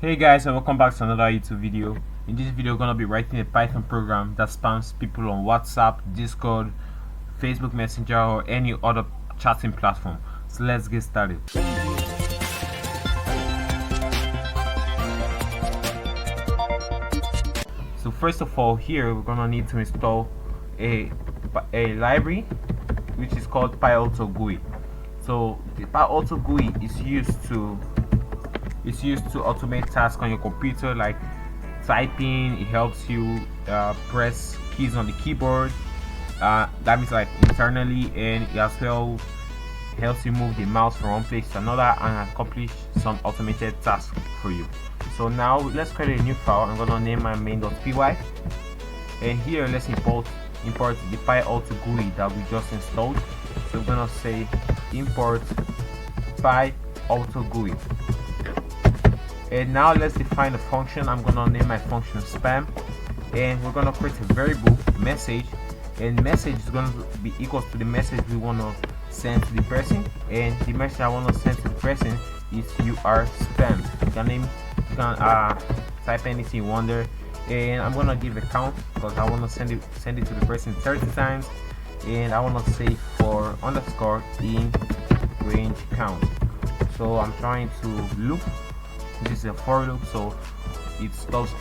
Hey guys, and welcome back to another YouTube video. In this video, we're gonna be writing a Python program that spams people on WhatsApp, Discord, Facebook Messenger, or any other chatting platform. So let's get started. So first of all, here we're gonna need to install a library which is called PyAuto GUI. So the PyAuto GUI is used to automate tasks on your computer, like typing. It helps you press keys on the keyboard. That means like internally, and it as well helps you move the mouse from one place to another and accomplish some automated tasks for you. So now let's create a new file. I'm gonna name my main.py, and here let's import the PyAuto GUI that we just installed. So we're gonna say import PyAuto GUI. And now let's define a function. I'm gonna name my function spam, and we're gonna create a variable message, and message is gonna be equal to the message we wanna send to the person, and the message I wanna send to the person is you are spam. You can type anything you want there, and I'm gonna give a count because I wanna send it to the person 30 times, and I wanna say for underscore in range count. So I'm trying to loop. This is a for loop, so it stops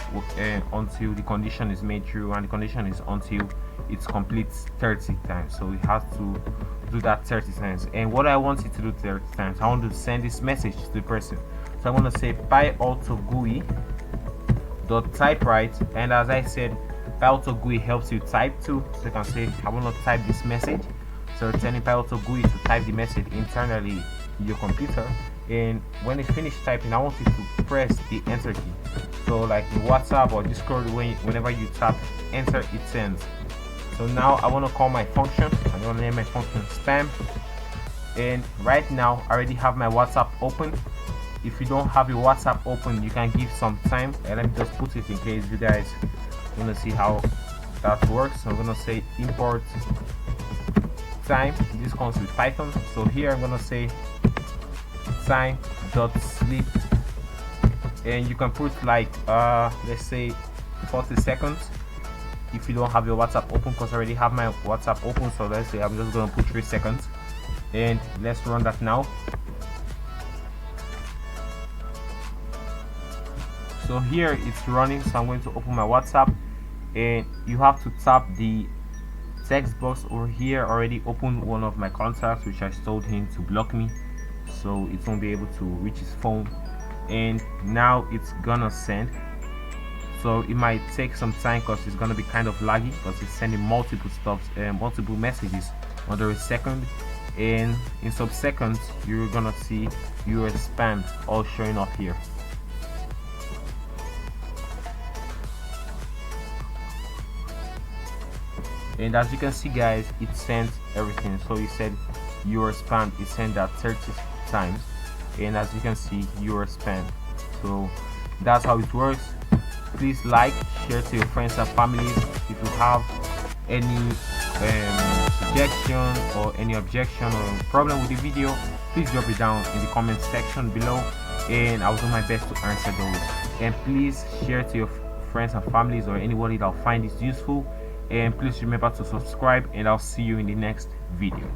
until the condition is made true, and the condition is until it completes 30 times. So it has to do that 30 times. And what I want it to do 30 times, I want to send this message to the person. So I'm going to say PyAuto GUI dot type write, and as I said, PyAuto GUI helps you type too. So you can say I want to type this message. So telling PyAuto GUI to type the message internally in your computer. And when it finishes typing, I want you to press the enter key. So like in WhatsApp or Discord, whenever you tap enter, it sends. So now I want to call my function. I'm going to name my function spam, and right now I already have my WhatsApp open. If you don't have your WhatsApp open, you can give some time, and let me just put it in case you guys want to see how that works. So I'm going to say import time. This comes with Python. So here I'm going to say time.sleep, and you can put like let's say 40 seconds if you don't have your WhatsApp open, because I already have my WhatsApp open. So let's say I'm just gonna put 3 seconds, and let's run that now. So here it's running, so I'm going to open my WhatsApp, and you have to tap the text box over here. Already opened one of my contacts which I told him to block me, so it won't be able to reach his phone, and now it's gonna send. So it might take some time because it's gonna be kind of laggy, because it's sending multiple messages under a second, and in some seconds you're gonna see your spam all showing up here. And as you can see guys, it sent everything. So it said your spam is sent that 30 times, and as you can see, your spam. So that's how it works. Please like, share to your friends and families. If you have any suggestion or any objection or problem with the video, please drop it down in the comment section below, and I'll do my best to answer those. And please share to your friends and families or anybody that'll find this useful, and please remember to subscribe, and I'll see you in the next video.